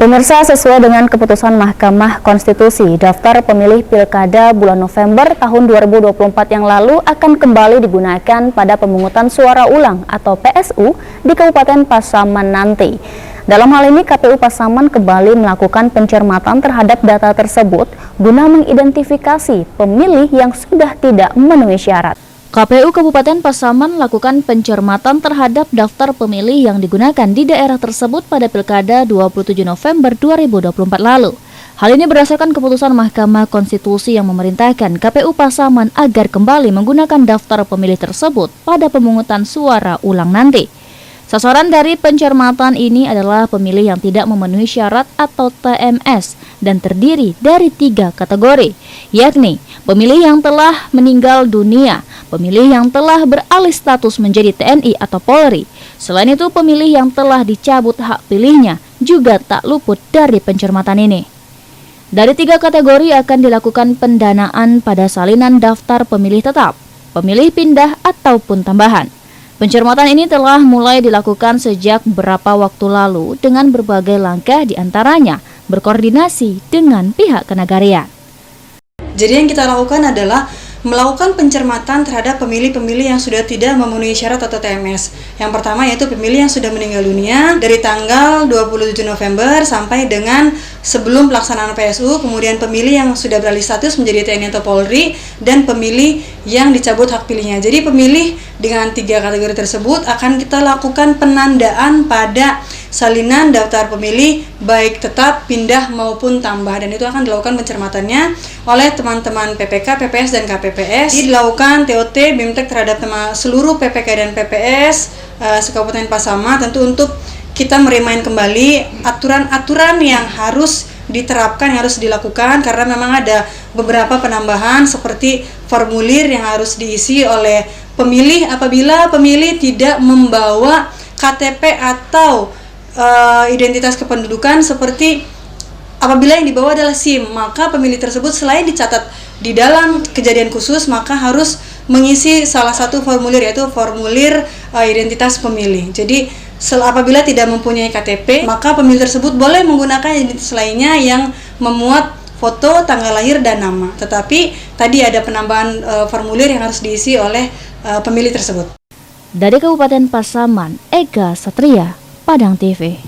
Pemirsa, sesuai dengan keputusan Mahkamah Konstitusi, daftar pemilih Pilkada bulan November tahun 2024 yang lalu akan kembali digunakan pada pemungutan suara ulang atau PSU di Kabupaten Pasaman nanti. Dalam hal ini, KPU Pasaman kembali melakukan pencermatan terhadap data tersebut guna mengidentifikasi pemilih yang sudah tidak memenuhi syarat. KPU Kabupaten Pasaman melakukan pencermatan terhadap daftar pemilih yang digunakan di daerah tersebut pada Pilkada 27 November 2024 lalu. Hal ini berdasarkan keputusan Mahkamah Konstitusi yang memerintahkan KPU Pasaman agar kembali menggunakan daftar pemilih tersebut pada pemungutan suara ulang nanti. Sasaran dari pencermatan ini adalah pemilih yang tidak memenuhi syarat atau TMS dan terdiri dari 3 kategori, yakni pemilih yang telah meninggal dunia, pemilih yang telah beralih status menjadi TNI atau Polri. Selain itu, pemilih yang telah dicabut hak pilihnya juga tak luput dari pencermatan ini. Dari 3 kategori akan dilakukan pendanaan pada salinan daftar pemilih tetap, pemilih pindah ataupun tambahan. Pencermatan ini telah mulai dilakukan sejak beberapa waktu lalu dengan berbagai langkah, diantaranya berkoordinasi dengan pihak kenegarian. Jadi yang kita lakukan adalah melakukan pencermatan terhadap pemilih-pemilih yang sudah tidak memenuhi syarat atau TMS. Yang pertama yaitu pemilih yang sudah meninggal dunia dari tanggal 27 November sampai dengan sebelum pelaksanaan PSU, kemudian pemilih yang sudah beralih status menjadi TNI atau Polri, dan pemilih yang dicabut hak pilihnya. Jadi pemilih dengan 3 kategori tersebut akan kita lakukan penandaan pada salinan daftar pemilih baik tetap, pindah maupun tambah, dan itu akan dilakukan pencermatannya oleh teman-teman PPK, PPS, dan KPPS. Jadi dilakukan TOT BIMTEK terhadap seluruh PPK dan PPS se-Kabupaten Pasaman, tentu untuk kita merimain kembali aturan-aturan yang harus diterapkan, yang harus dilakukan, karena memang ada beberapa penambahan seperti formulir yang harus diisi oleh pemilih apabila pemilih tidak membawa KTP atau identitas kependudukan, seperti apabila yang dibawa adalah SIM, maka pemilih tersebut selain dicatat di dalam kejadian khusus, maka harus mengisi salah satu formulir, yaitu formulir identitas pemilih. Jadi apabila tidak mempunyai KTP, maka pemilih tersebut boleh menggunakan identitas lainnya yang memuat foto, tanggal lahir, dan nama. Tetapi tadi ada penambahan formulir yang harus diisi oleh pemilih tersebut. Dari Kabupaten Pasaman, Ega Satria, Padang TV.